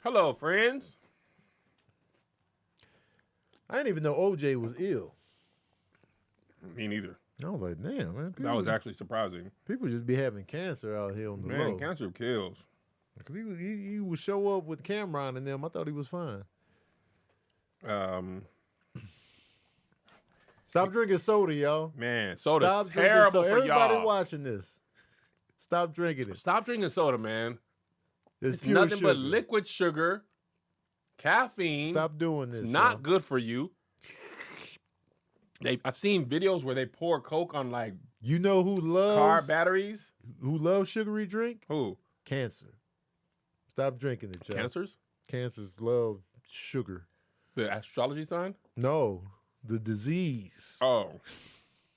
Hello, friends. I didn't even know OJ was ill. Me neither. I was like, damn, man. That was actually surprising. People just be having cancer out here on the Man, low. cancer kills. Because he would show up with Cameron and them. I thought he was fine. Stop drinking soda, y'all. Man, soda's Stop terrible soda. for Everybody y'all. watching this, stop drinking it. Stop drinking soda, man. It's It's nothing but liquid sugar, caffeine. Stop doing this. It's not y'all. good for you. I've seen videos where they pour Coke on like You know who loves car batteries. Who loves sugary drink? Who? Cancer. Stop drinking it, y'all. Cancers? Cancers love sugar. The astrology sign? No, the disease. Oh.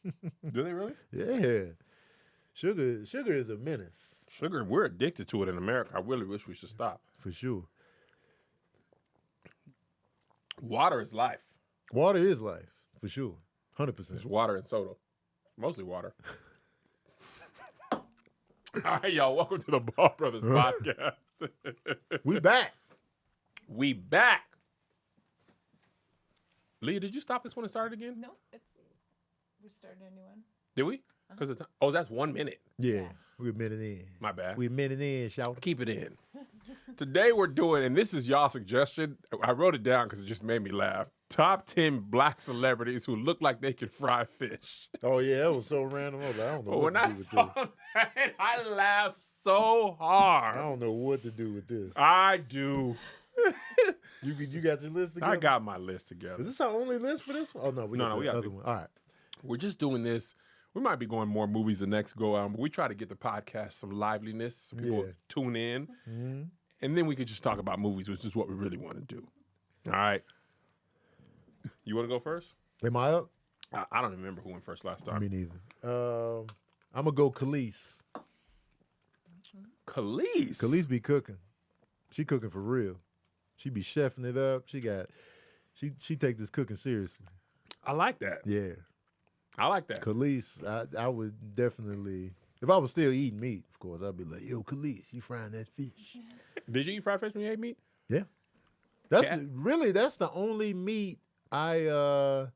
Do they really? Yeah. Sugar is a menace. Sugar, we're addicted to it in America. I really wish we should stop. For sure. Water is life. Water is life. For sure. 100%. It's water and soda. Mostly water. All right, y'all. Welcome to the Ball Brothers podcast. We back. We back. Leah, did you stop this when it started again? No, we started a new one. Did we? Because that's 1 minute. Yeah. We're a minute in. My bad. We're a minute in, shout. Keep it in. Today we're doing, and this is y'all's suggestion. I wrote it down because it just made me laugh. Top 10 black celebrities who look like they could fry fish. Oh, yeah. That was so random. I was like, I don't know But what when to do I with saw this. that, I laughed so hard. I don't know what to do with this. I do. You got your list together? I got my list together. Is this our only list for this one? Oh, no. We No, we the got other two. one. All right. We're just doing this. We might be going more movies the next go out, but we try to get the podcast some liveliness so people Yeah. tune in. Mm-hmm. And then we could just talk about movies, which is what we really want to do. All right. You want to go first? Am I up? I don't remember who went first last time. Me neither. I'm going to go Khalees. Khalees. Khalees be cooking. She cooking for real. She be chefing it up. She take this cooking seriously. I like that. Yeah. I like that. Khalees, I would definitely, if I was still eating meat, of course, I'd be like, yo, Khalees, you frying that fish. Did you eat fried fish when you ate meat? Yeah. That's the only meat I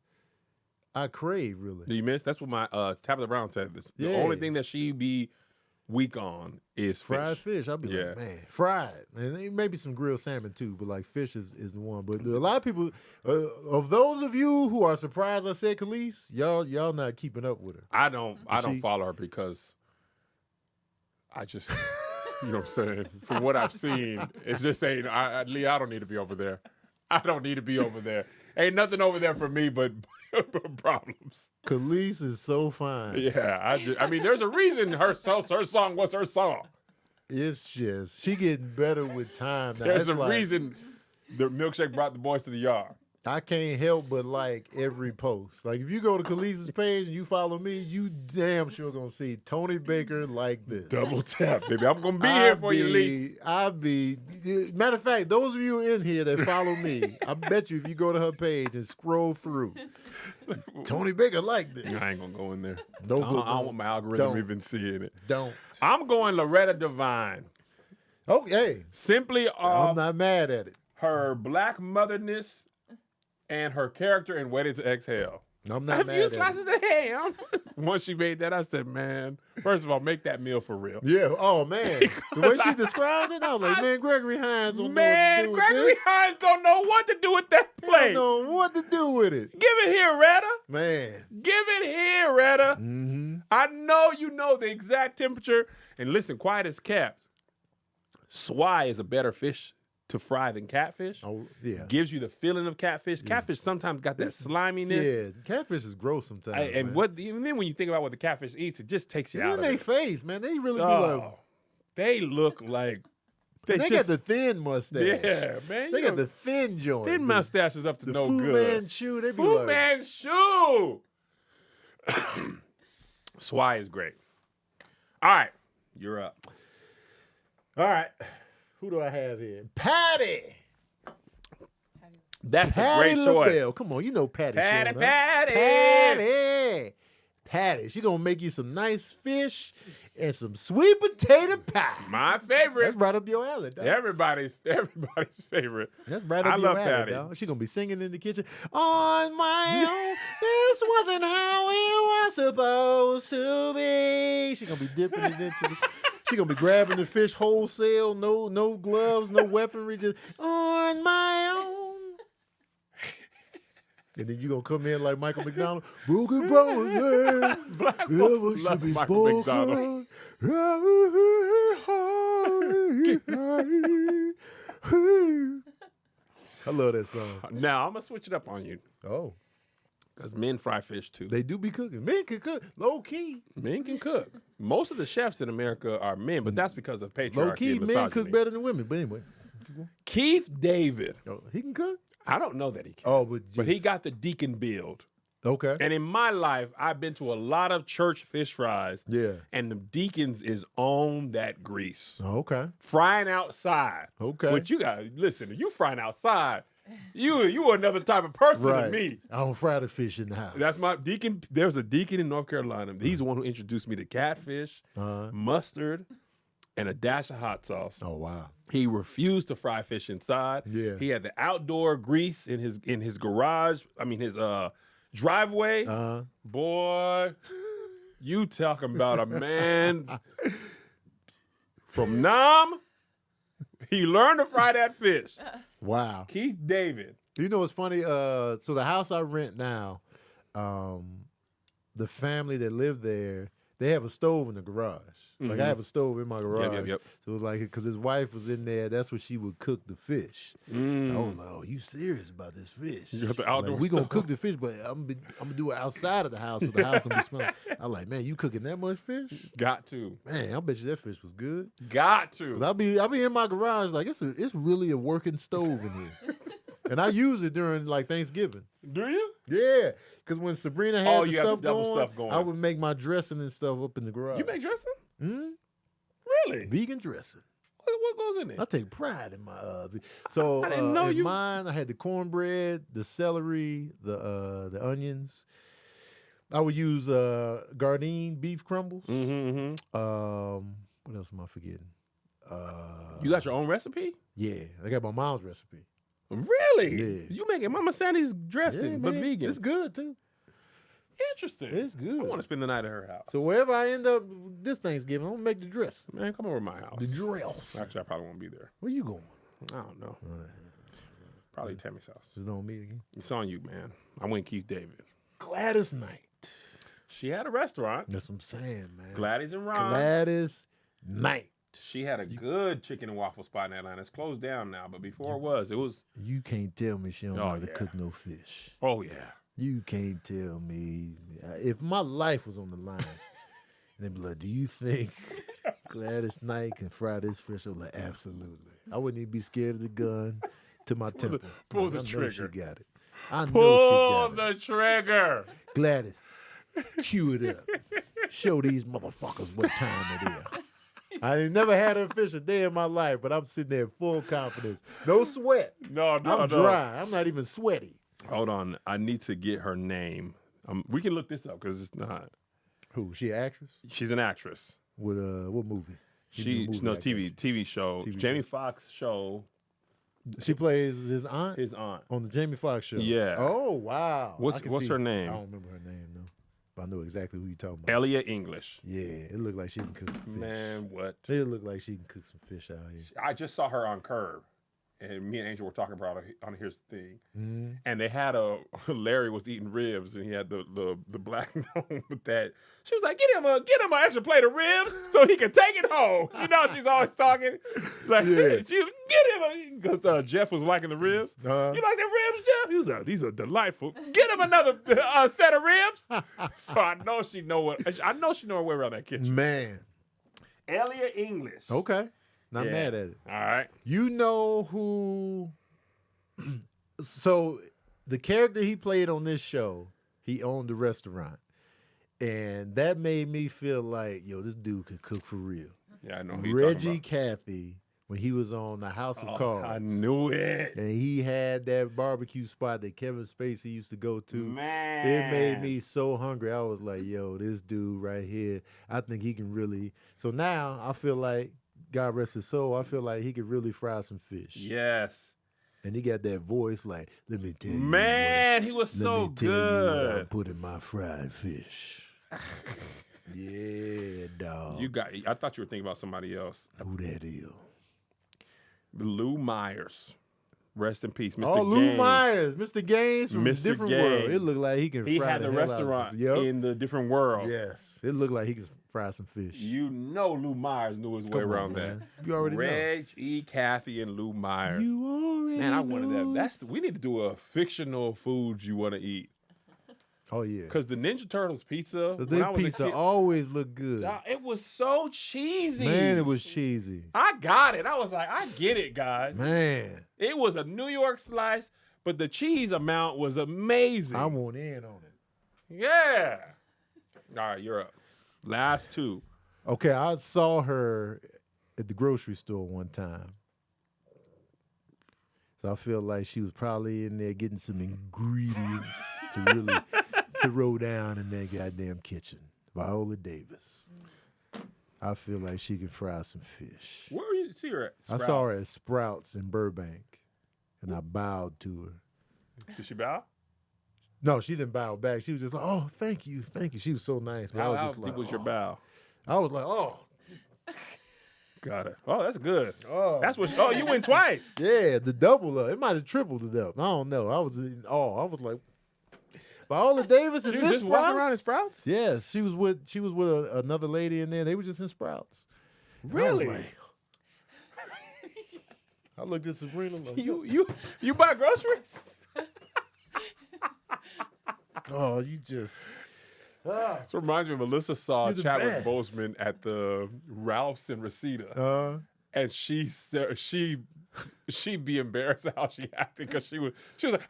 crave, really. Did you miss? That's what my Tabitha Brown said. The Yeah. only thing that she be weak on is Fried fish. I'd be Yeah. like, man, fried. And maybe some grilled salmon too, but like fish is the one. But a lot of people, of those of you who are surprised I said Khalees, y'all not keeping up with her. I don't follow her because I just, you know what I'm saying? From what I've seen, it's just saying, Lee, I don't need to be over there. I don't need to be over there. Ain't nothing over there for me but problems. Khalees is so fine. Yeah, I mean, there's a reason her song was her song. It's just, she getting better with time. Now, There's it's a reason the milkshake brought the boys to the yard. I can't help but like every post. Like if you go to Khalees' page and you follow me, you damn sure gonna see Tony Baker like this. Double tap, baby. I'm gonna be here for you, Lee. Matter of fact, those of you in here that follow me, I bet you if you go to her page and scroll through, Tony Baker like this. I ain't gonna go in there. No, I don't want my algorithm even seeing it. Don't. I'm going Loretta Devine. Okay. Simply off I'm not mad at it. her black motherness and her character in Waiting to Exhale. I'm not A mad few at slices it. of ham. Once she made that, I said, man, first of all, make that meal for real. Yeah. Oh man. The way she described it, I was like, man, Gregory Hines don't know what to do with Gregory this. Hines don't know what to do with that I plate. don't know what to do with it. Give it here, Retta. Man. Give it here, Retta. Mm-hmm. I know you know the exact temperature. And listen, quiet as kept. Swai is a better fish to fry than catfish. Oh, yeah. Gives you the feeling of catfish. Catfish sometimes got that sliminess. Yeah, catfish is gross sometimes. And then when you think about what the catfish eats, it just takes you out in of their it. face, man, they really be Oh, like. they look like They got just- the thin mustache. Yeah, man. They you got know, the thin joint. thin mustaches up to The no Fu good. Manchu, they be Fu like, Manchu. Swai is great. All right, you're up. all right, who do I have here? Patty. That's a Patty great choice. LaBelle. Come on, you know Patty. Patty, showing up. Patty. Patty. patty. She gonna make you some nice fish and some sweet potato pie. My favorite. That's right up your alley, dog. Everybody's favorite. That's right up I your love alley, Patty. dog. She gonna be singing in the kitchen. On my own, this wasn't how it was supposed to be. She gonna be dipping it into the. She gonna be grabbing the fish wholesale, no gloves, no weaponry, just on my own. And then you gonna come in like Michael McDonald, broken promises, Black never folks should love be Michael spoken. McDonald. I love that song. Now I'm gonna switch it up on you Oh, because men fry fish too. they do be cooking. Men can cook, low key. Men can cook. Most of the chefs in America are men, but that's because of patriarchy Low key, and men misogyny. cook better than women. But anyway, Keith David. oh, he can cook. I don't know that he can. Oh, But he got the deacon build. okay. And in my life, I've been to a lot of church fish fries. Yeah. And the deacons is on that grease. Okay. Frying outside. Okay. But you got listen, you frying outside. You another type of person Right. than me. I don't fry the fish in the house. That's my deacon. There's a deacon in North Carolina. He's the one who introduced me to catfish, mustard, and a dash of hot sauce. Oh wow. He refused to fry fish inside. Yeah. He had the outdoor grease in his garage. I mean his driveway. Boy, you talking about a man from Nam? He learned to fry that fish. Wow. Keith David. You know what's funny? So the house I rent now, the family that live there, they have a stove in the garage. Like I have a stove in my garage. yep. So it's like because his wife was in there, that's where she would cook the fish. I was like, "Oh, you serious about this fish? You got the outdoor Like, we gonna stove. cook the fish, but I'm gonna do it outside of the house so the house don't be smelling." I'm like, "Man, you cooking that much fish? Got to. Man, I bet you that fish was good." Got 'Cause to. I'll be in my garage like it's really a working stove in here, and I use it during like Thanksgiving. Do you? Yeah, because when Sabrina had the you have stuff the double going, stuff going. I would make my dressing and stuff up in the garage. You make dressing? Mhm. Really? Vegan dressing. What goes in I there? take pride in my so I didn't know in you- mine I had the cornbread, the celery, the onions. I would use Gardein beef crumbles. Mm-hmm. What else am I forgetting? You got your own recipe? Yeah, I got my mom's recipe. Really? Yeah. You making Mama Sandy's dressing, Yeah, but man, vegan. It's good too. Interesting. It's good. I want to spend the night at her house. So wherever I end up this Thanksgiving, I'm gonna make the dress. Man, come over to my house. The dress. Actually, I probably won't be there. Where you going? I don't know. Probably Tammy's house. Just don't meet again. It's on you, man. I went Keith David. Gladys Knight. She had a restaurant. That's what I'm saying, man. Gladys and Ron. Gladys Knight. She had a good chicken and waffle spot in Atlanta. It's closed down now, but before it was. You can't tell me she don't know Oh, how to yeah. cook no fish. Oh yeah. You can't tell me. If my life was on the line, they'd be like, "Do you think Gladys Knight can fry this fish?" I'm like, "Absolutely." I wouldn't even be scared of the gun to my temple. pull Like, the I know trigger. she got it. I know Pull she got it. the trigger. Gladys, cue it up. Show these motherfuckers what time it is. I ain't never had a fish a day in my life, but I'm sitting there full confidence. No sweat. No, I'm dry. I'm not even sweaty. Hold on. I need to get her name. We can look this up because it's not. Who? She an actress? She's an actress. With what movie? Give me a movie I TV show. TV Jamie show. Foxx show. She plays his aunt His aunt. on the Jamie Foxx show. Yeah. Oh wow. What's I can her see- name? I don't remember her name though, but I know exactly who you're talking about. Elliot English. Yeah, it looked like she can cook some fish. Man, what? It looked like she can cook some fish out here. I just saw her on Curb, and me and Angel were talking about it on Here's the Thing. Mhm. And they had Larry was eating ribs, and he had the black gnome with that. She was like, get him an extra plate of ribs so he can take it home. You know, she's always talking. Like, Yeah. get him, because Jeff was liking the ribs. Uh-huh. You like the ribs, Jeff? He was like, these are delightful. Get him another set of ribs. So I know she know her way around that kitchen. Man. Elliot English. Okay. Not Yeah. mad at it. All right. You know who? So the character he played on this show, he owned the restaurant, and that made me feel like, yo, this dude could cook for real. Yeah, I know who you're talking Reggie about. Cappy when he was on the House of Oh, Cards. I knew it. And he had that barbecue spot that Kevin Spacey used to go to. Man. It made me so hungry. I was like, yo, this dude right here, I think he can really. So now I feel like, God rest his soul, I feel like he could really fry some fish. Yes. And he got that voice like, let me tell you. Man, he was let so me tell you what I good. put in my fried fish. Yeah, dog. I thought you were thinking about somebody else. Who that is? Lou Myers. Rest in peace, Mr. Oh, Lou Gaines. Myers, Mr. Gaines from Mr. Different World. Gaines. It looked like he can He fry had the the hell out of restaurant some- Yep. in the different world. Yes, it looked like he could fry some fish. You know Lou Myers knew his way Come on, around man. that. You already Reg, E. Kathy, and Lou know. Myers. You already Man, I wanted know. that. We need to do a fictional foods you want to eat. Oh yeah. Because the Ninja Turtles pizza, The when I big was pizza a kid, always looked good. it was so cheesy. Man, it was cheesy. I got it. I was like, I get it, guys. Man, It was a New York slice, but the cheese amount was amazing. I want in on it. Yeah. All right, you're up. Last two. Okay, I saw her at the grocery store one time. So I feel like she was probably in there getting some ingredients to really throw down in that goddamn kitchen. Viola Davis. I feel like she can fry some fish. Where were you see her at? I saw her at Sprouts in Burbank, and I bowed to her. Did she bow? No, she didn't bow back. She was just like, "Oh, thank you, thank you." She was so nice. But I was How just deep like, was your "Oh." bow? I was like, "Oh, Got it. Oh, that's good. oh." That's what. Oh, you went twice. Yeah, the double up. It might have tripled it up. I don't know. I was in awe. I was like, Viola Davis and She this was just walking around in Sprouts? Sprouts. Yeah, she was with another lady in there. They were just in Sprouts. And I was Really? like- I looked at Sabrina like, You buy groceries? oh, you just This reminds me of Melissa saw You're the Chadwick best. Boseman at the Ralph's in Reseda, and she be embarrassed how she acted because she was like,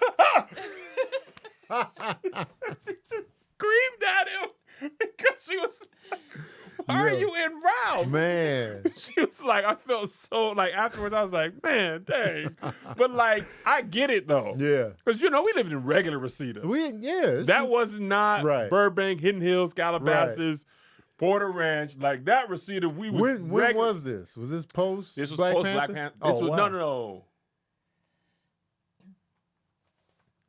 she just screamed at him because she was. Why are Yo. you in Ralph's? man. She was like, I felt so like afterwards. I was like, man, dang. But like, I get it though. Yeah. Because we lived in regular Reseda. It's That just- was not Right. Burbank, Hidden Hills, Calabasas, Porter Ranch. Like that Reseda, we was when was this? Was this post? this was Black post Panther? Black Panther. Oh, This was wow. no.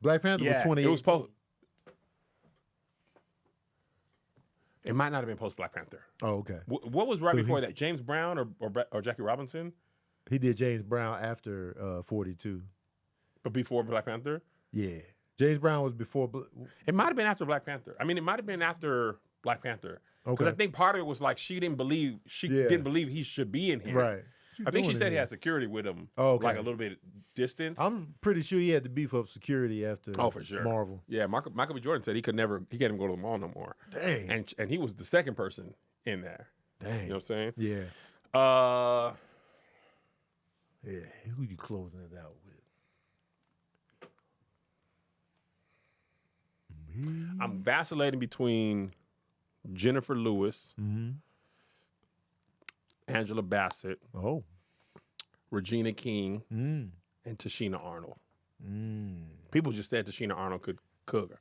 Black Panther was Yeah, 28. it was post. It might not have been post Black Panther. Oh, okay. What was right So before he- that? James Brown or Jackie Robinson, He did James Brown after 42. but before Black Panther. Yeah. James Brown was before. It might have been after Black Panther. I mean, it might have been after Black Panther. Because Okay. I think part of it was like she didn't believe he should be in here. Right. I think she said he had security with him. Oh, okay. Like a little bit distance. I'm pretty sure he had to beef up security after for sure. Marvel. Yeah, Michael B. Jordan said he can't even go to the mall no more. Dang. And he was the second person in there. Dang. You know what I'm saying? Yeah. Yeah. Who you closing it out with? I'm vacillating between Jennifer Lewis, Mm-hmm. Angela Bassett, Oh. Regina King, Mm. and Tashina Arnold. Mm. People just said Tashina Arnold could cook.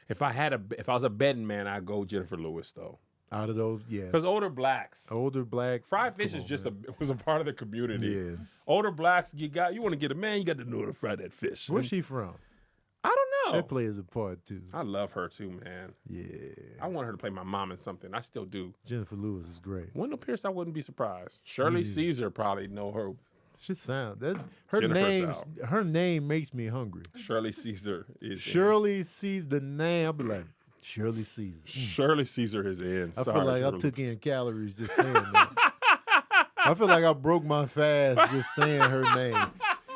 If I was a betting man, I'd go Jennifer Lewis though. Out of those, yeah. Because older blacks, Older black. fried fish come is on, just man. was a part of the community. Yeah. Older blacks, you want to get a man, you got to know how to fry that fish. Where's she from? I don't know. That plays a part too. I love her too, man. Yeah. I want her to play my mom in something. I still do. Jennifer Lewis is great. Wendell Pierce, I wouldn't be surprised. Shirley Caesar probably know her. She sound that her Jennifer name. Sal. Her name makes me hungry. Shirley Caesar is Shirley sees the name. I'll be like, Shirley Caesar. Shirley Caesar is in. I Sorry, feel like I Shirley. took in calories just saying that. I feel like I broke my fast just saying her name.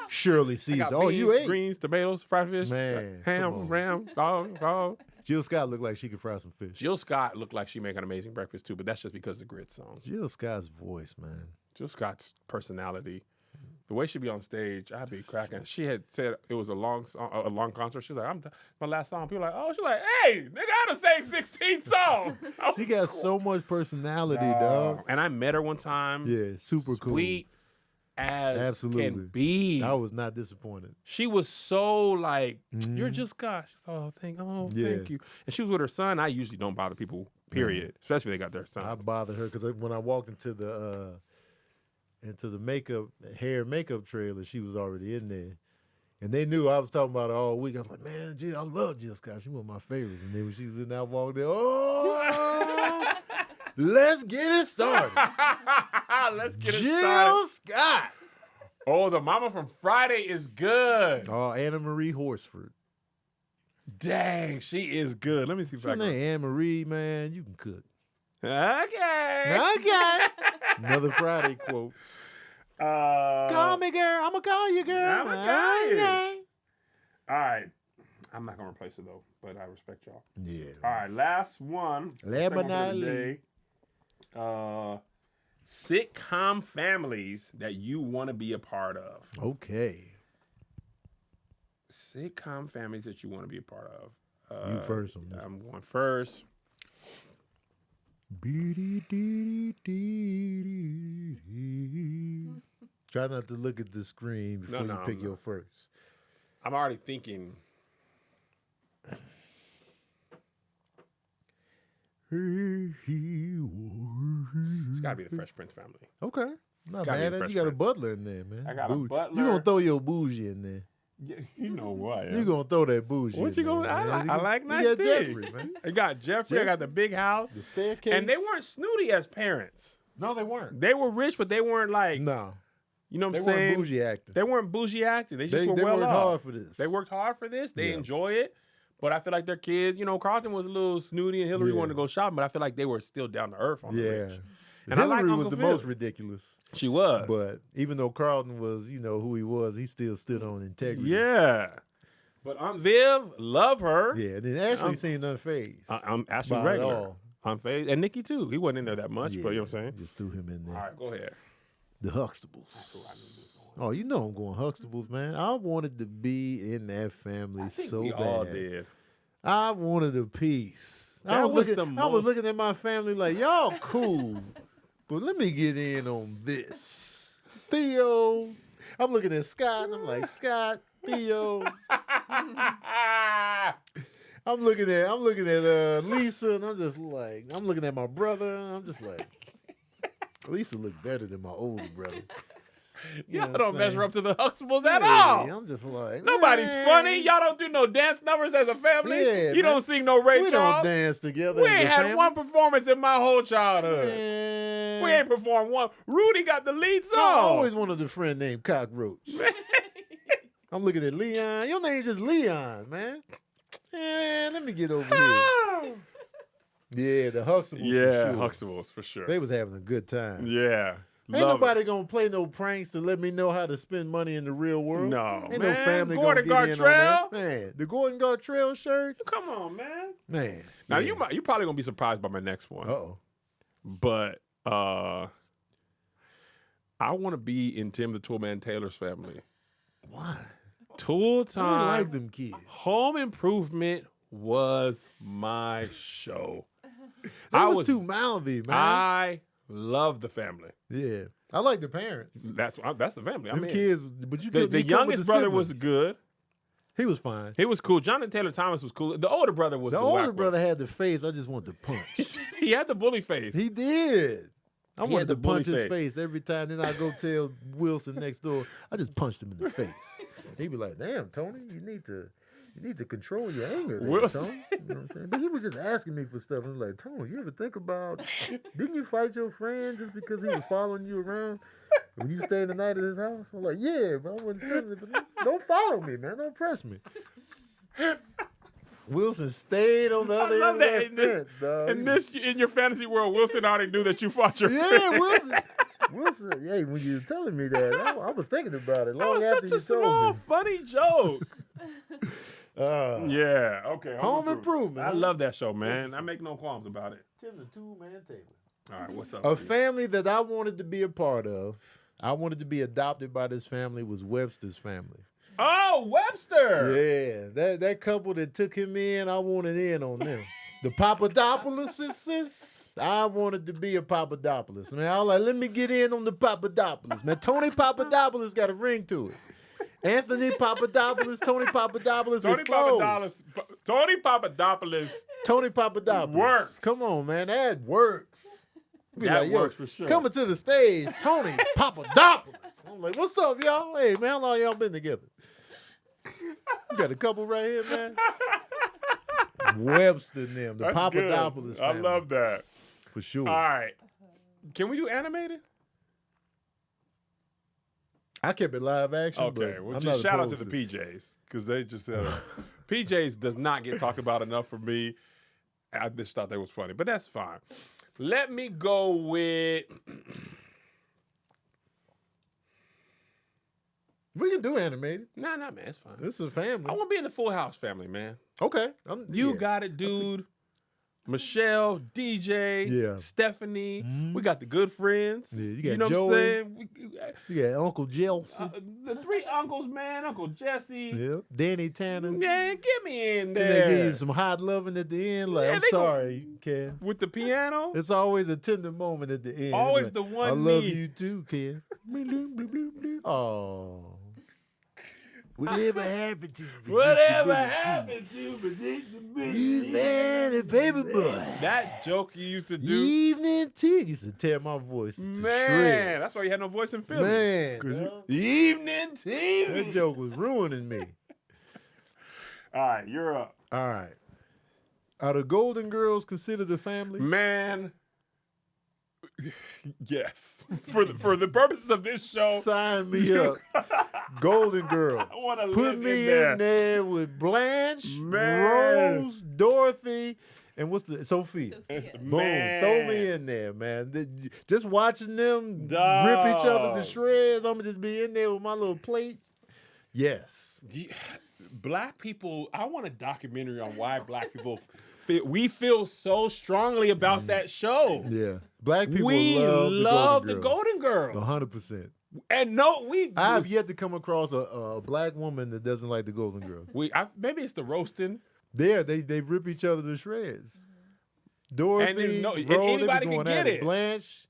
Shirley I Caesar. got Oh, beans, you ate. greens, tomatoes, fried fish, Man, come ham, on. ram, dog. Jill Scott looked like she could fry some fish. Jill Scott looked like she make an amazing breakfast too, but that's just because of the grit songs. Jill Scott's voice, man. Jill Scott's personality The way she be on stage, I'd be cracking. She had said it was a long concert. She's like, my last song. People like, oh, she's like, hey, nigga, I done sang 16 songs. She got so much personality, dog. And I met her one time. Yeah, super cool. Sweet as can be. I was not disappointed. She was so like, you're just God. She's thank you. And she was with her son. I usually don't bother people, period. Especially if they got their son. I bothered her because when I walked into the hair and makeup trailer, she was already in there. And they knew I was talking about her all week. I was like, man, I love Jill Scott. She's one of my favorites. And then when she was in that walk there, let's get it started. Let's get it started. Jill Scott. Oh, the mama from Friday is good. Oh, Anna Marie Horsford. Dang, she is good. Let me see if I Her can. name Anna Marie, man. You can cook. Okay. Another Friday quote. Call me, girl. I'm going to call you, girl. I'm gonna call you. All right. I'm not going to replace it, though, but I respect y'all. Yeah. All right, last one. Last but Second one not for today. Sitcom families that you want to be a part of. Okay. Sitcom families that you want to be a part of. You first on this. I'm going first. Try not to look at the screen before you pick your first. I'm already thinking. It's got to be the Fresh Prince family. Okay. Not Gotta be bad. the Fresh You got a Prince. butler in there, man. I got a butler. You gonna throw your bougie in there. Yeah, you know what? You gonna throw that bougie What in you there, gonna? man. I like nice You got things. Jeffrey, man. I got Jeffrey. I got the big house. The staircase. And they weren't snooty as parents. No, they weren't. They were rich, but they weren't like. No. You know what They I'm saying? weren't bougie acting. They weren't bougie acting. They just were They well worked off. hard for this. They worked hard for this. They Yeah. enjoy it. But I feel like their kids, Carlton was a little snooty and Hillary Yeah. wanted to go shopping, but I feel like they were still down to earth on the Yeah. rich. And I Hillary like was Uncle the Phil. most ridiculous. She was. But even though Carlton was, who he was, he still stood on integrity. Yeah. But Aunt Viv, love her. Yeah, and then Ashley seemed unfazed. I'm Ashley by it regular. all. Unfazed. And Nikki too. He wasn't in there that much, but you know what I'm saying? Just threw him in there. All right, go ahead. The Huxtables. Oh, you know I'm going Huxtables, man. I wanted to be in that family I think so we bad. all did. I wanted a piece. I That was was looking at my family like, y'all cool, but let me get in on this. Theo. I'm looking at Scott, and I'm like, Scott, Theo. I'm looking at Lisa, and I'm just like, I'm looking at my brother, and I'm just like, Lisa looked better than my older brother. You Y'all know what don't I'm measure saying? up to the Huxtables at Yeah, all. I'm just like, Nobody's man. funny. Y'all don't do no dance numbers as a family. Yeah, you man. don't sing no Ray We Charles. don't dance together. We as ain't a had family. one performance in my whole childhood. Man. We ain't performed one. Rudy got the lead song. I always wanted a friend named Cockroach. I'm looking at Leon. Your name's just Leon, man. Man, let me get over here. Yeah, the Huxtables. Yeah, for sure. Huxtables for sure. They was having a good time. Yeah. Ain't nobody gonna play no pranks to let me know how to spend money in the real world. No, Ain't man. no family Gordon gonna get in on Gartrell? that. Man, the Gordon Gartrell shirt. Come on, man. Man. Now yeah. you probably gonna be surprised by my next one. Uh-oh. But I want to be in Tim the Toolman Taylor's family. Why? Tool I time. like them kids. Home Improvement was my show. That was too mouthy, man. I love the family. Yeah. I like the parents. That's the family. I Them mean, kids, but you the couldn't- you come with youngest the brother was siblings. good. He was fine. He was cool. Jonathan Taylor Thomas was cool. The older brother was The the older whack one. brother had the face I just wanted to punch. He had the bully face. He did. I He wanted had the to punch bully his face every time. Then I go tell Wilson next door. I just punched him in the face. He'd be like, "Damn, Tony, you need to control your anger, there, Wilson. Tony." You know what I'm saying? But he was just asking me for stuff. I was like, "Tony, you ever think about? Didn't you fight your friend just because he was following you around when you stayed the night at his house?" I'm like, "Yeah, but I wasn't feeling it. But don't follow me, man. Don't press me." Wilson stayed on the other love end of that. that fence, dog. In your fantasy world, Wilson already knew that you fought your friend. Yeah, Wilson. Yeah, when you were telling me that, I was thinking about it That long was after such a you told small, me. funny joke. Yeah. Yeah, okay. Home Improvement. I love that show, man. I make no qualms about it. Tim the Two-Man Taylor. All right, what's up? A Steve? family that I wanted to be a part of. I wanted to be adopted by this family was Webster's family. Oh, Webster. Yeah, that couple that took him in, I wanted in on them. The Papadopoulos, I wanted to be a Papadopoulos. Man, I was like, let me get in on the Papadopoulos. Man, Tony Papadopoulos got a ring to it. Anthony Papadopoulos, Tony Papadopoulos, Tony Papadopoulos. Tony Papadopoulos Works. Come on, man, that works. Be That like, yo, works for sure. coming to the stage, Tony Papadopoulos. I'm like, what's up, y'all? Hey, man, how long y'all been together? You got a couple right here, man. Webster and them, the That's Papadopoulos good. family. I love that. For sure. All right. Can we do animated? I kept it live action. Okay. But Well, I'm just not shout out to opposed the PJs because they just said PJs does not get talked about enough for me. I just thought that was funny, but that's fine. Let me go with. We can do animated. Nah, man, it's fine. This is a family. I want to be in the Full House family, man. Okay. You yeah. got it, dude. Michelle, DJ, Yeah. Stephanie. Mhm. We got the good friends. Yeah, you got know Joey. what I'm saying? You got Uncle Jelson. The three uncles, man. Uncle Jesse. Yeah. Danny Tanner. Man, get me in Then they give there. you some hot loving at the end. Like, Yeah, I'm they sorry, Ken. With the piano. It's always a tender moment at the end. Always Like, the one I love me. you too, Ken. Oh. Whatever happened to Whatever happened to predictability? You man and paper boy. That joke you used to do. Evening tea used to tear my voice to Man, shreds. that's why you had no voice in Philly. Man, 'Cause yo, Evening tea. that joke was ruining me. All right, you're up. All right. Are the Golden Girls considered a family? Man, yes. For the purposes of this show, Sign me up. Golden Girls. I want to Put live me in there. with Blanche, Man. Rose, Dorothy, and what's the Sophia. Sophia. Boom. Man. Throw me in there, man. Just watching them rip each other to Dog. shreds. I'm going to just be in there with my little plate. Yes. Black people, I want a documentary on why black people feel so strongly about that show. Yeah. Black people We love the Golden Girls. 100%. And no, I have yet to come across a black woman that doesn't like the Golden Girls. Maybe it's the roasting. They rip each other to shreds. Dorothy, And then Rose, and they be anybody going can at get it. Blanche,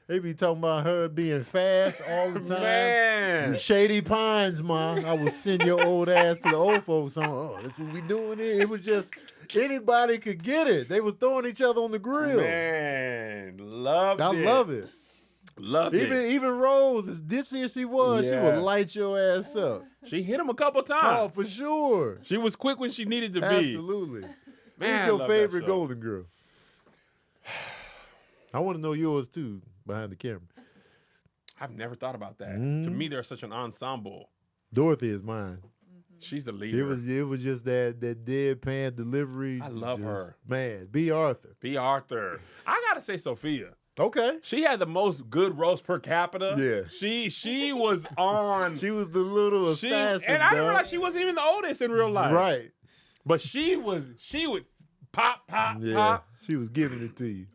they be talking about her being fast all the time. Man. Shady Pines, ma. I will send your old ass to the old folks. Oh, that's what we doing here. It was just anybody could get it. They was throwing each other on the grill. Man, loved I it. love it. Loved it. Even Rose, as ditzy as she was, she Yeah. would light your ass up. She hit him a couple Oh, times. for sure. She was quick when she needed to be. Absolutely. Man, I Who's your love that favorite show. Golden Girl? I want to know yours too, behind the camera. I've never thought about that. Mhm. To me, they're such an ensemble. Dorothy is mine. She's the leader. It was just that deadpan delivery. I love her. Man, B. Arthur. B. Arthur. I gotta say, Sophia. Okay. She had the most good roast per capita. Yeah. She was on. She was the little she- assassin. and I didn't dog. realize she wasn't even the oldest in real life. Right. But she would pop. Yeah. She was giving it to you.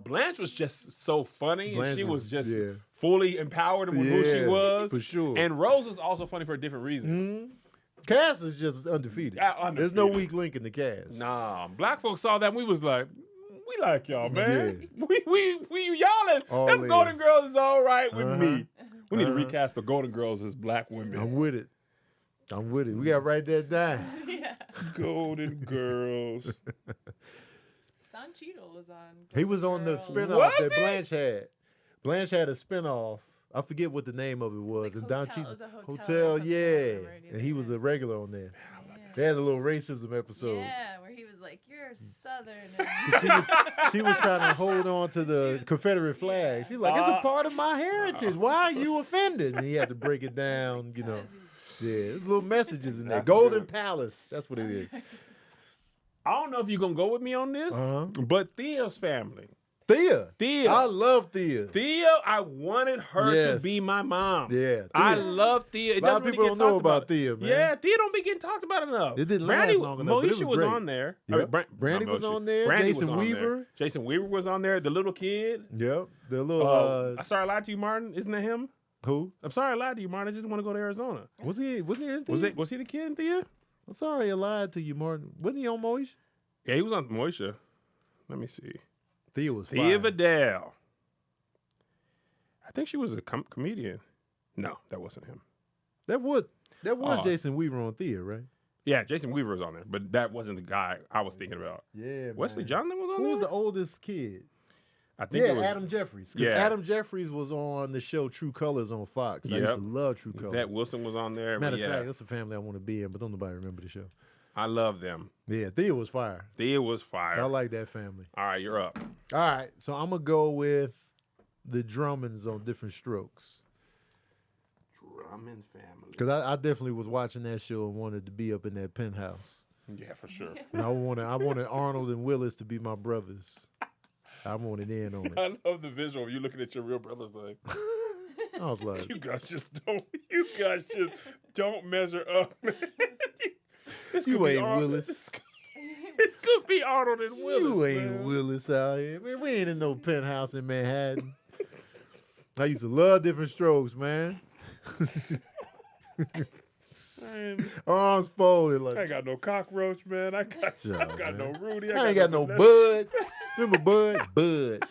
Blanche was just so funny, Blanche and she was just yeah. fully empowered with who she Yeah, was. for sure. And Rose was also funny for a different reason. Cass is just undefeated. Undefeated. There's no weak link in the cast. Nah, black folks saw that and we was like, we like y'all, man. We y'all All them in. Golden Girls is all right with Uh-huh. me. We need to Uh-huh. recast the Golden Girls as black women. I'm with it. We got to write that down. Yeah. Golden Girls. Don Cheadle was on. He was on the Girls. spinoff Was that he? Blanche had. Blanche had a spinoff. I forget what the name of it was. Like and Don Hotel- Cheadle. it was a hotel or Hotel, something, I yeah. remember it And he was either. a regular on there. Yeah. They had a little racism episode. Yeah, where he was like, "You're Southern." And She was trying to hold on to the Confederate flag. She's like, it's a part of my heritage. Why are you offended? And he had to break it down, you know. Yeah, there's little messages in there. That's Golden good. Palace. That's what it is. I don't know if you're gonna go with me on this, Uh-huh. but Thea's family. Thea. Thea. I love Thea. Thea, I wanted her Yes. to be my mom. Yeah. I Thea. love Thea. It A lot doesn't of really people get don't know talked about Thea, man. Yeah, Thea don't be getting talked about enough. It didn't last long enough, but it Moesha was great. on there. Yep. not Brandy was Moesha. on there. Brandy Jason was on there. Weaver. Jason Weaver was on there. The little kid. Yep. The little Sorry, I lied to you, Martin. Isn't that him? Who? I'm sorry I lied to you, Martin. I just want to go to Arizona. Was he in Thea? Was he the kid in Thea? I'm sorry I lied to you, Martin. Wasn't he on Moesha? Yeah, he was on Moesha. Let me see. Thea was Thea fire. Vidal. I think she was a comedian. No, that wasn't him. That was Oh. Jason Weaver on Thea, right? Yeah, Jason Weaver was on there, but that wasn't the guy I was thinking about. Yeah, Wesley man. Johnson was on Who there? was the oldest kid? I think it was Adam Jeffries. 'Cause Yeah. Adam Jeffries was on the show True Colors on Fox. I used Yep. to love True Colors. Yvette Wilson was on there. Matter But of yeah, fact, that's a family I want to be in, but don't nobody remember the show. I love them. Yeah, Thea was fire. Thea was fire. I like that family. All right, you're up. All right, so I'm going to go with the Drummonds on Different Strokes. Drummond family. Because I definitely was watching that show and wanted to be up in that penthouse. Yeah, for sure. And I wanted Arnold and Willis to be my brothers. I wanted in on it. I love the visual of you looking at your real brothers like, I was like, you guys just don't measure up, man. This You could be ain't Arnold- Willis. It could be Arnold and Willis. you ain't man. Willis out here. Man, we ain't in no penthouse in Manhattan. I used to love Different Strokes, man. Man, Arms folded like I ain't got no cockroach, man. I got man. no Rudy. I ain't got no Bud. Bud. Remember Bud? Bud.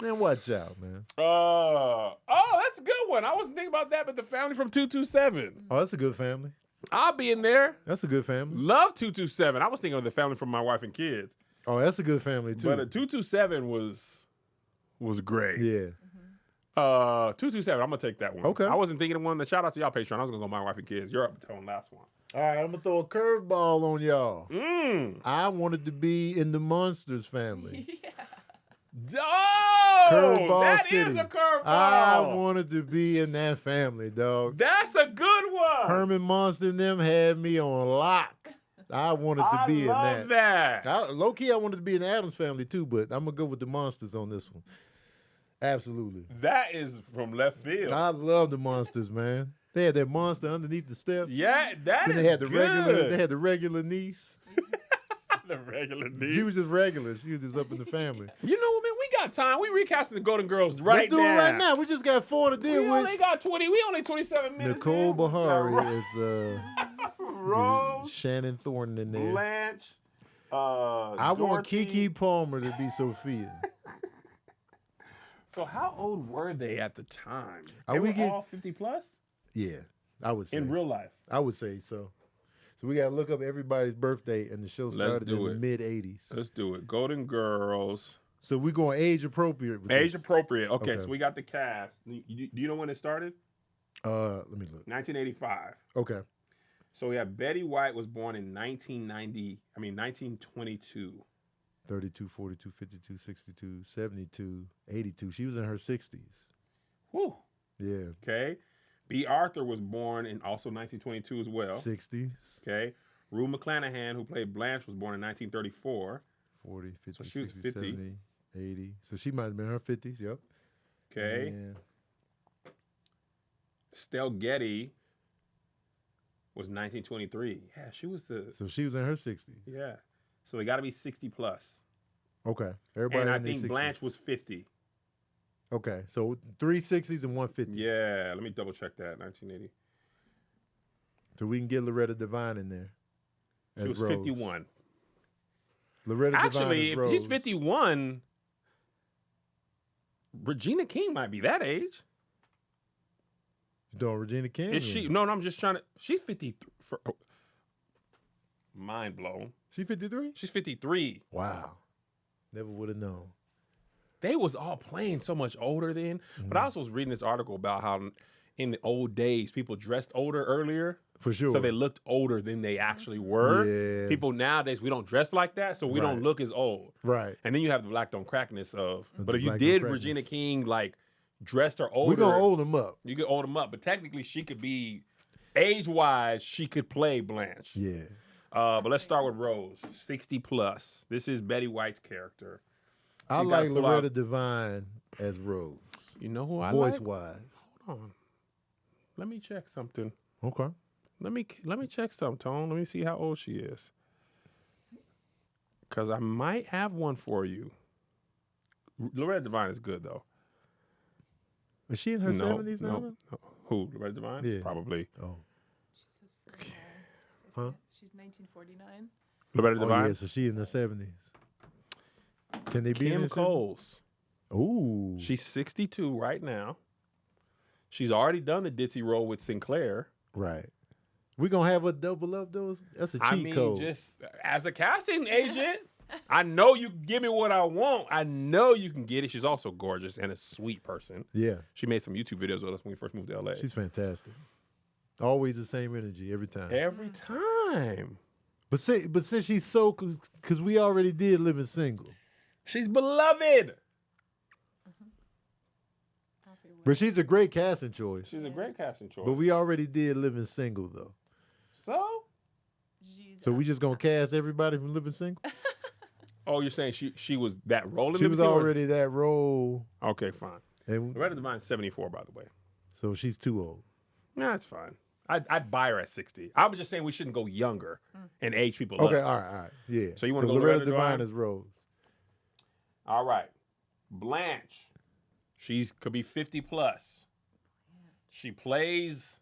Man, watch out, man. Oh, that's a good one. I wasn't thinking about that, but the family from 227. Oh, that's a good family. I'll be in there. That's a good family. Love 227. I was thinking of the family from my wife and kids. Oh, that's a good family too. But a 227 was great. Yeah. 227. I'm gonna take that one. Okay. I wasn't thinking of one. The shout out to y'all Patreon. I was gonna go my wife and kids. You're up on last one. All right, I'm gonna throw a curveball on y'all. I wanted to be in the Munsters family. Yeah. Oh, Curveball that City. is a curveball. I wanted to be in that family, dog. That's a good one. Herman Munster and them had me on lock. I wanted to be in love that. that. Low key, I wanted to be in the Addams family too, but I'm gonna go with the Munsters on this one. Absolutely. That is from left field. I love the Munsters, man. They had that monster underneath the steps. Yeah, that Then is they had the good. regular. They had the regular niece. The regular need. She was just regular. She was just up in the family. You know what, man? We got time. We recasting the Golden Girls right Let's do now. it right now. We just got 4 to We deal with. only got 20. We only 27 minutes. Nicole in. Bahari is Rose, Shannon Thornton in there. Blanche. I want Dorothy. Kiki Palmer to be Sophia. So how old were they at the time? Are They we were get- all 50 plus Yeah, I would say. in real life. I would say so. So we got to look up everybody's birthday, and the show started in do the it. mid '80s. Let's do it. Golden Girls. So we're going age appropriate. With Age this. appropriate. Okay, Okay. so we got the cast. Do you know when it started? Let me look. 1985. Okay. So we have Betty White was born in 1922. 32, 42, 52, 62, 72, 82. She was in her 60s. Whew. Yeah. Okay. B. Arthur was born in also 1922 as well. 60s, Okay. Rue McClanahan, who played Blanche, was born in 1934. 40, 50, So she was 60, 50. 70, 80. So she might have been in her 50s. Yep. Okay. Yeah. Stell Getty was 1923. Yeah, she was the. So she was in her 60s. Yeah. So they got to be 60 plus. Okay. Everybody And I in their think 60s. Blanche was 50. Okay. So 3 60s and 1 50. Yeah. Let me double check that. 1980. So we can get Loretta Devine in there. She as was Rose. 51. Loretta Actually, Devine if as he's Rose. 51, Regina King might be that age. You doing Regina King? Is she? No, I'm just trying to. She's 53. Mind blown. She 53? She's 53. Wow. Never would have known. They was all playing so much older then. But I also was reading this article about how in the old days people dressed older earlier. For sure. So they looked older than they actually were. Yeah. People nowadays, we don't dress like that, so we don't Right. look as old. Right. And then you have the black don't crackness of. The But if you black did don't crackness. Regina King like dressed her older, We're going to hold them up. you could hold them up. But technically, she could be age wise. She could play Blanche. Yeah. But let's start with Rose, 60 plus. This is Betty White's character. I She like gotta pull Loretta out- Devine as Rose. You know who I Voice like? wise. Hold on. Let me check something. Okay. Let me check something, Tone. Let me see how old she is. Because I might have one for you. Loretta Devine is good, though. Is she in her No, 70s now? no. Who? Loretta Devine? Yeah. Probably. Oh. She says 49. Huh? She's 1949. Loretta Oh, Devine? yeah, so she in the 70s. Can they be in Kim the 70s? Coles. Ooh. She's 62 right now. She's already done the ditzy role with Sinclair. Right. We going to have her double up those? That's a cheat code. Just as a casting agent, I know you can give me what I want. I know you can get it. She's also gorgeous and a sweet person. Yeah. She made some YouTube videos with us when we first moved to LA. She's fantastic. Always the same energy every time. Every time. But since she's so, because we already did Living Single. She's beloved. But she's a great casting choice. She's a great casting choice. But we already did Living Single, though. So? So we just going to cast everybody from Living Single? Oh, you're saying she was that role in She was Living Single? already that role. Okay, fine. And Loretta Devine's 74, by the way. so she's too old. Nah, that's fine. I'd buy her at 60. I was just saying we shouldn't go younger and age people Okay, up. all right. Yeah. So you wanna go Loretta Loretta Devine? Devine as Rose. All right. Blanche. She's could be 50 plus. She plays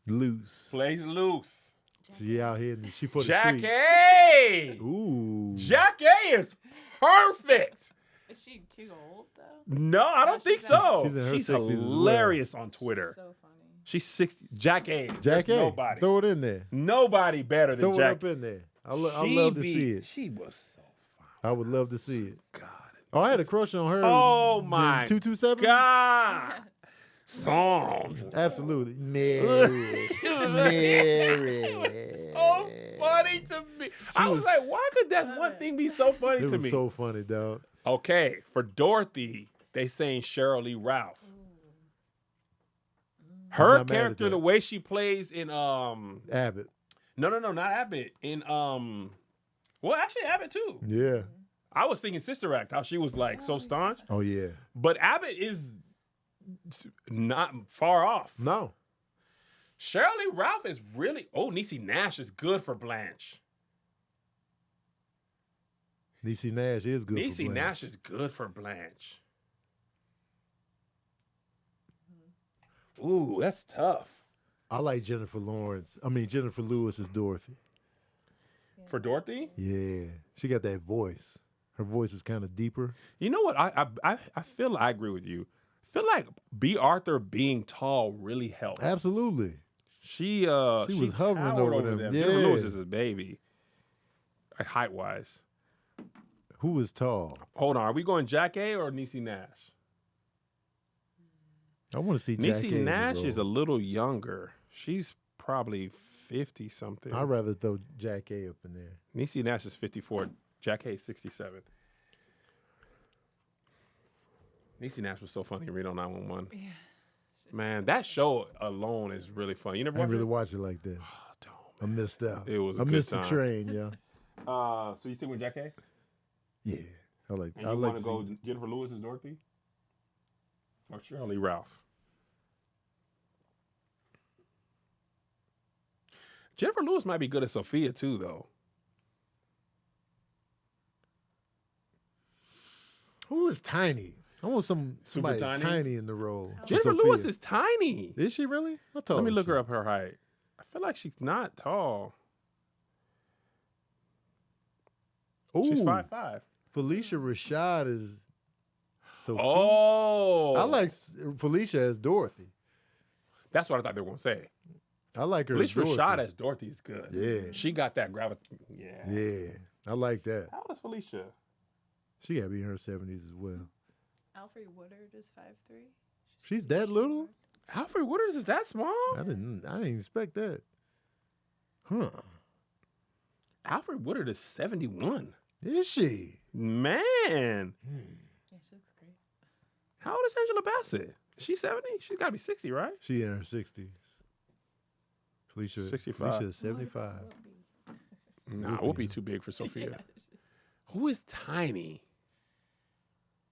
Loose. loose. She out here. She for the Jackie. street. Ooh. Jackie is perfect. Is she too old though? No, I don't think she's so. She's in her She's 60s as well. hilarious on Twitter. So funny. She's 60. Jackie. Jackie. There's nobody. Throw it in there. Nobody better than Throw it Jackie. up in there. I love to see it. She was so fine. I would love to see it. God. Oh, I had a crush on her. Oh my 227? God. Song. Absolutely. Mary. Mary. So funny to me. I was like, why could that one thing be so funny It to was me? so funny, dog. Okay, for Dorothy, they saying Cheryl Lee Ralph. I'm Her not mad at character, that. the way she plays in Abbott. no, not Abbott. In well, actually Abbott too. Yeah. I was thinking Sister Act, how she was like so staunch. Oh, yeah. But Abbott is not far off. No. Cheryl Lee Ralph is really Niecy Nash is good for Blanche. Niecy Nash is good. Niecy for Blanche. Nash is good for Blanche. Ooh, that's tough. I like Jennifer Lawrence. I mean, Jennifer Lewis is Dorothy. For Dorothy? Yeah. She got that voice. Her voice is kind of deeper. You know what? I feel I agree with you. I feel like B. Arthur being tall really helped. Absolutely. She was hovering towered over them. Jennifer Yeah. Lewis is a baby. Height wise. Who is tall? Hold on. Are we going Jack A or Niecy Nash? I want to see Jack Niecy Nash is a little younger. She's probably 50 something. I'd rather throw Jack A up in there. Niecy Nash is 54. Jack A is 67. Niecy Nash was so funny in Reno 911. Yeah. Man, that show alone is really funny. You never I didn't watched really it? watch it like that. Oh, don't, I missed out. It was a I good missed time. the train, yeah. So you stick with Jack A? Yeah. I like And I you like want to go Jennifer Lewis as Dorothy? Or Shirley Ralph? Jennifer Lewis might be good as Sophia too, though. Who is tiny? I want somebody tiny? tiny in the role. for Jennifer Sophia. Lewis is tiny. Is she really? How tall Let me is look she? her up her height. I feel like she's not tall. She's Ooh, 5'5". Felicia Rashad is Sophia. Oh. I like Felicia as Dorothy. That's what I thought they were going to say. I like her Felicia as Dorothy. Rashad as Dorothy is good. Yeah. She got that gravity. Yeah. Yeah, I like that. How old is Felicia? She got to be in her 70s as well. Alfred Woodard is 5'3". She's that little? Alfred Woodard is that small? I didn't expect that. Huh. Alfred Woodard is 71. Is she? Man. Yeah, she looks great. How old is Angela Bassett? Is she 70? She's got to be 60, right? She in her 60s. Felicia 65. Felicia is 75. Nah, Whoopi too big for Sophia. Who is tiny?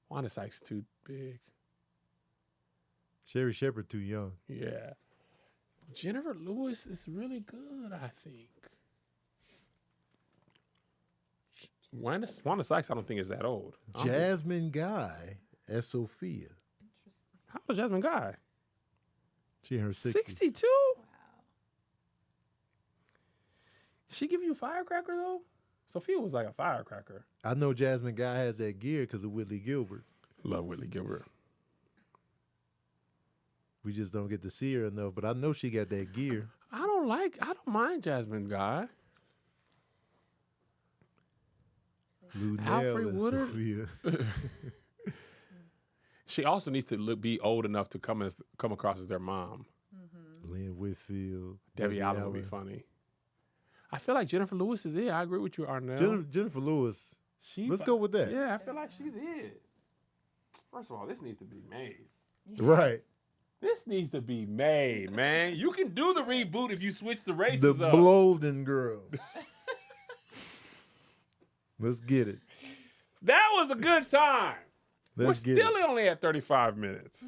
Wanda Sykes too big. Sherry Shepherd too young. Yeah. Jennifer Lewis is really good, I think. Wanda Sykes, I don't think is that old. Jasmine Guy as Sophia. How old is Jasmine Guy? She in her 60s. 62? Wow. She give you a firecracker though? Sophia was like a firecracker. I know Jasmine Guy has that gear because of Whitley Gilbert. Love Whitley Gilbert. We just don't get to see her enough, but I know she got that gear. I don't mind Jasmine Guy. Lunel Alfred and Woodard? Sophia. She also needs to be old enough to come across as their mom. Lynn Whitfield. Debbie Allen would be funny. I feel like Jennifer Lewis is it. I agree with you, Arnell. Jennifer Lewis. She Let's go with that. Yeah, I feel like she's it. First of all, this needs to be made. Right. This needs to be made, man. You can do the reboot if you switch the races The up. Bloden Girls. Let's get it. That was a good time. Let's We're get still only at 35 minutes,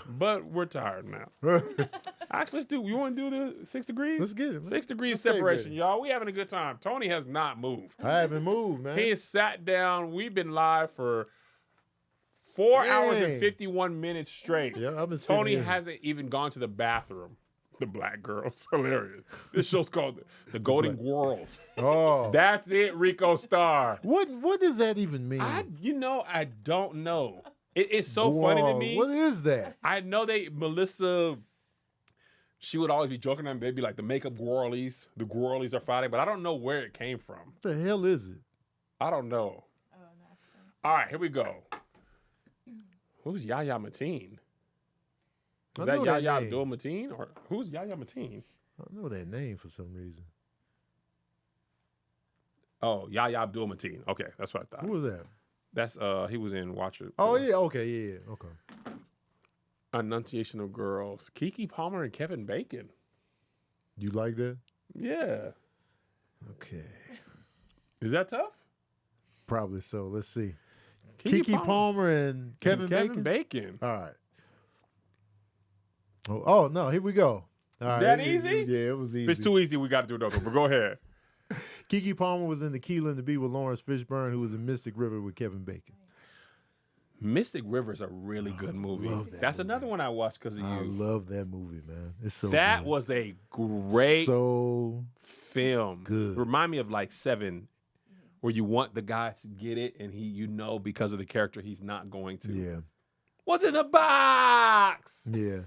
but we're tired now. it. Actually, let's do. You want to do the 6 degrees? Let's get it, man. 6 degrees Let's stay separation, ready. y'all. We having a good time. Tony has not moved. I haven't moved, man. He has sat down. We've been live for 4 hours and Dang. 51 minutes straight. Yeah, I've been sitting Tony here. hasn't even gone to the bathroom. The black girls, hilarious. This show's called The Golden Girls. Oh. That's it, Rico Star. What does that even mean? I don't know. It's so funny to Whoa, me. What is that? I know Melissa, she would always be joking on maybe like the makeup girlies. The girlies are fighting, but I don't know where it came from. What the hell is it? I don't know. Oh, an accent. All right, here we go. Who's Yahya Mateen? Is I that know that Yahya name. Abdul Mateen? Or who's Yahya Mateen? I don't know that name for some reason. Oh, Yahya Abdul Mateen. Okay, that's what I thought. Who was that? That's he was in Watch It. Oh yeah, okay, yeah, okay. Annunciation of Girls. Keke Palmer and Kevin Bacon. You like that? Yeah. Okay. Is that tough? Probably so. Let's see. Keke Keke Palmer and Kevin Bacon. Bacon. All right. Oh no, here we go. All right. That easy? Yeah, it was easy. If it's too easy, we got to do another one. But go ahead. Keke Palmer was in The Key and the Bee with Lawrence Fishburne, who was in Mystic River with Kevin Bacon. Mystic River is a really good movie. love that That's movie. another one I watched because of I you. love that movie, man. It's so That good. was a great so film. good. Remind me of like Seven, where you want the guy to get it, and because of the character, he's not going to. yeah, What's in the box? yeah.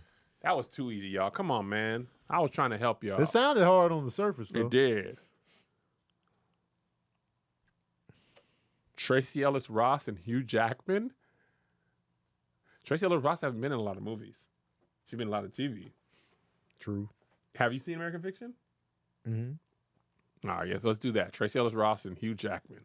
That was too easy, y'all. Come on, man. I was trying to help y'all. It sounded hard on the surface, though. It did. Tracy Ellis Ross and Hugh Jackman. Tracy Ellis Ross hasn't been in a lot of movies. She's been in a lot of TV. True. Have you seen American Fiction? Mm-hmm. All right, yes, let's do that. Tracy Ellis Ross and Hugh Jackman.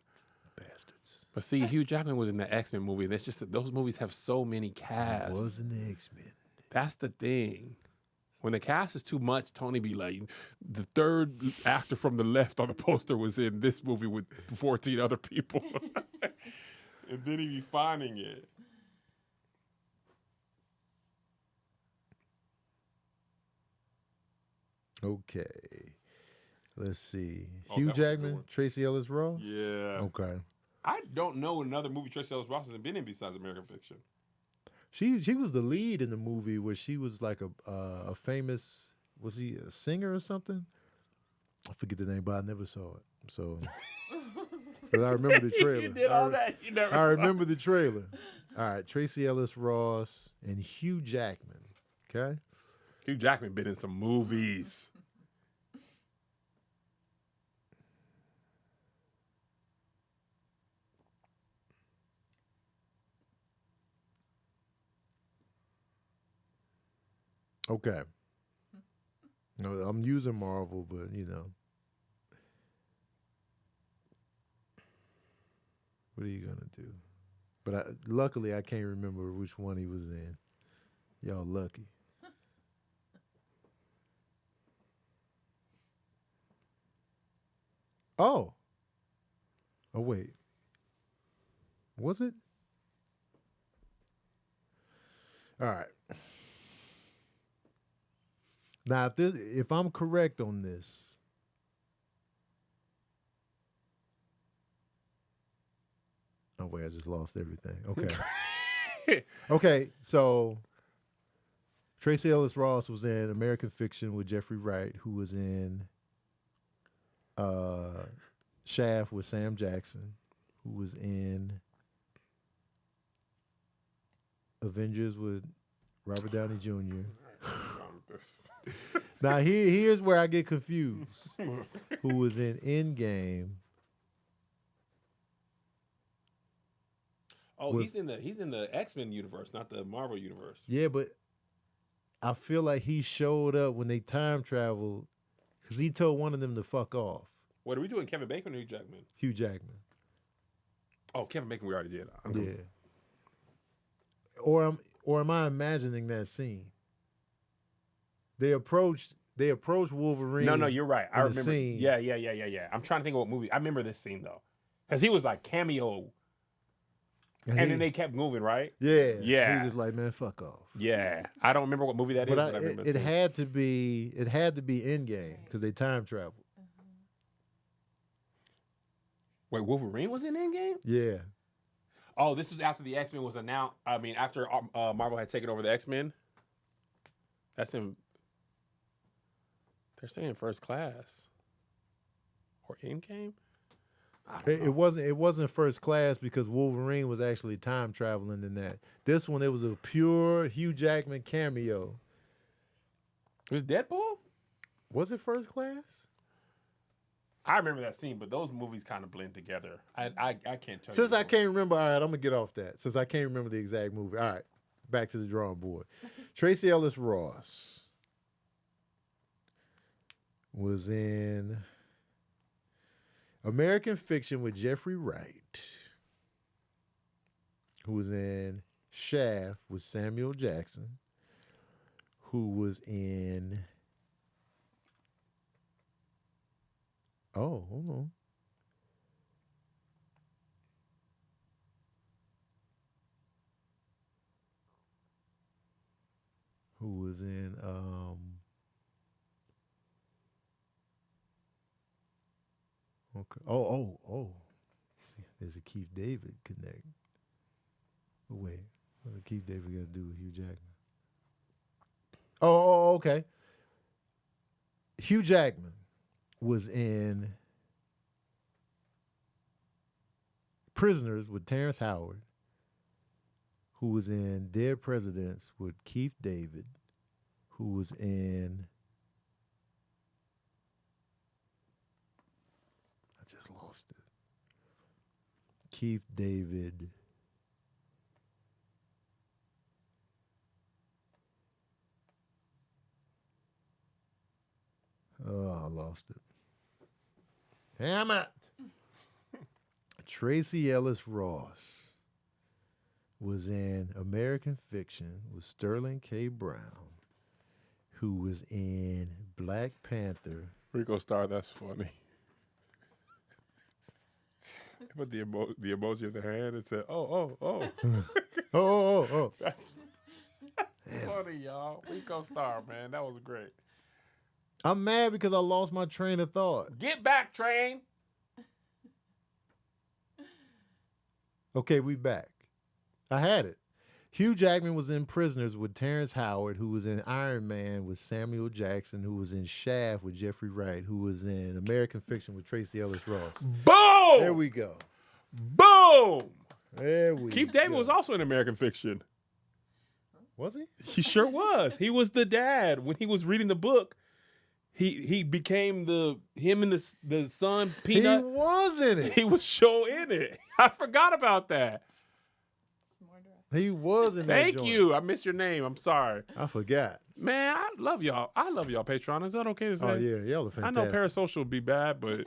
Bastards. But see, Hugh Jackman was in the X-Men movie. That's just those movies have so many casts. Was in the X-Men. That's the thing. When the cast is too much, Tony be like, the third actor from the left on the poster was in this movie with 14 other people. And then he be finding it. Okay. Let's see. Oh, Hugh that was a good Jackman, one. Tracy Ellis Ross. Yeah. Okay. I don't know another movie Tracy Ellis Ross has been in besides American Fiction. She was the lead in the movie where she was like a famous, was he a singer or something? I forget the name, but I never saw it. So, but I remember the trailer. You did all that. You never I saw remember the trailer. All right, Tracy Ellis Ross and Hugh Jackman. Okay. Hugh Jackman been in some movies. Okay. No, I'm using Marvel, but you know. What are you gonna do? But luckily, I can't remember which one he was in. Y'all lucky. Oh. Oh wait. Was it? All right. Now, if I'm correct on this, oh wait, I just lost everything. Okay. Okay, so Tracy Ellis Ross was in American Fiction with Jeffrey Wright, who was in Shaft with Sam Jackson, who was in Avengers with Robert Downey Jr. Now here's where I get confused. Who was in Endgame? Oh, he's in the X-Men universe, not the Marvel universe. Yeah, but I feel like he showed up when they time traveled because he told one of them to fuck off. What are we doing? Kevin Bacon or Hugh Jackman? Hugh Jackman. Oh, Kevin Bacon, we already did. Yeah. Or am I imagining that scene? They approached Wolverine. No, you're right. I remember. Scene. Yeah. I'm trying to think of what movie. I remember this scene though, because he was like cameo, and then they kept moving, right? Yeah. Yeah. He was just like, man, fuck off. Yeah, I don't remember what movie that is. But I remember it had to be Endgame because they time traveled. Wait, Wolverine was in Endgame? Yeah. Oh, this is after the X-Men was announced. I mean, after Marvel had taken over the X-Men. That's in. They're saying First Class or Endgame. It wasn't First Class because Wolverine was actually time traveling in that. This one, it was a pure Hugh Jackman cameo. Was it Deadpool? Was it First Class? I remember that scene, but those movies kind of blend together. I can't tell you. Since I can't remember, all right, I'm going to get off that. Since I can't remember the exact movie. All right, back to the drawing board. Tracy Ellis Ross was in American Fiction with Jeffrey Wright, who was in Shaft with Samuel Jackson, who was in... Oh, hold on. Who was in okay. Oh. See, there's a Keith David connect. But wait, what did Keith David got to do with Hugh Jackman? Oh, okay. Hugh Jackman was in Prisoners with Terrence Howard, who was in Dead Presidents with Keith David, who was in... I just lost it. Keith David... Oh, I lost it. Damn it. Tracy Ellis Ross was in American Fiction with Sterling K. Brown, who was in Black Panther. Rico Star, that's funny. Put the emoji of the hand and said, oh. Oh. That's funny, y'all. Rico Star, man. That was great. I'm mad because I lost my train of thought. Get back, train. Okay, we back. I had it. Hugh Jackman was in Prisoners with Terrence Howard, who was in Iron Man with Samuel Jackson, who was in Shaft with Jeffrey Wright, who was in American Fiction with Tracy Ellis Ross. Boom! There we go. Boom! There we Keith go. David was also in American Fiction. Was he? He sure was. He was the dad. When he was reading the book, he became him and the son, Peanut. He was in it. He was sure in it. I forgot about that. He was in that Thank joint. you. I missed your name. I'm sorry. I forgot. Man, I love y'all. I love y'all, Patreon. Is that okay to say? Oh, yeah. Y'all are I fantastic. know parasocial would be bad, but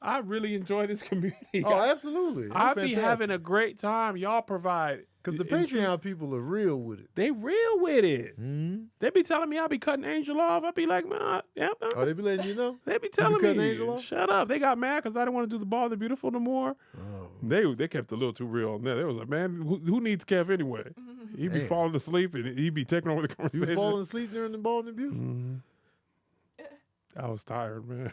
I really enjoy this community. Oh, absolutely. I be having a great time. Y'all provide. Because the Patreon people are real with it. They real with it. Mm-hmm. They be telling me I be cutting Angel off. I be like, man, Oh, they be letting you know? They be telling cutting me, Angel off? shut up. They got mad because I didn't want to do the Bald and Beautiful no more. Oh. They kept a little too real on that. They was like, man, who needs Kev anyway? He be Damn. falling asleep and he be taking over the You conversation. was falling asleep during the Bald and Beautiful? Mhm. I was tired, man.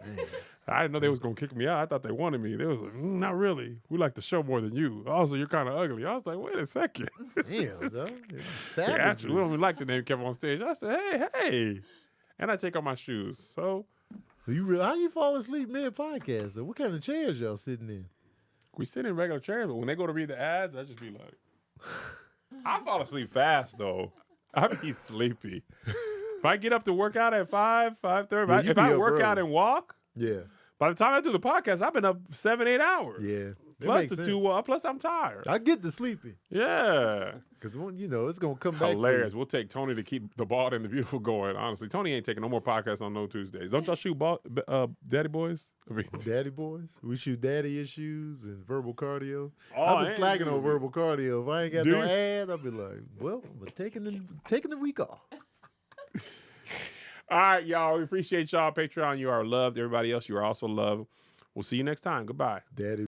I didn't know they was gonna kick me out. I thought they wanted me. They was like, not really. We like the show more than you. Also, you're kind of ugly. I was like, wait a second. Damn, dog. Yeah, actually, we don't even like the name Kevin on stage. I said, hey. And I take off my shoes. So How you fall asleep mid podcast? What kind of chairs y'all sitting in? we sit in regular chairs, but when they go to read the ads, I just be like, I fall asleep fast though. I be sleepy. If I get up to work out at 5:30, Yeah, you if be I up work early. out and walk, Yeah, by the time I do the podcast, I've been up 7-8 hours. yeah. That Plus makes the sense. 2, plus I'm tired. I get the sleepy Yeah. because it's gonna come back. Hilarious. We'll take Tony to keep the bald and the beautiful going. Honestly, Tony ain't taking no more podcasts on no Tuesdays. Don't y'all shoot Daddy Boys? I mean, Daddy boys, we shoot daddy issues and verbal cardio. Oh, I've I been ain't slacking doing on it. verbal cardio. If I ain't got Do no you? ad, I'll be like, well, I'm taking the week off. all right, y'all. We appreciate y'all. Patreon, you are loved. Everybody else, you are also loved. We'll see you next time. Goodbye. Daddy.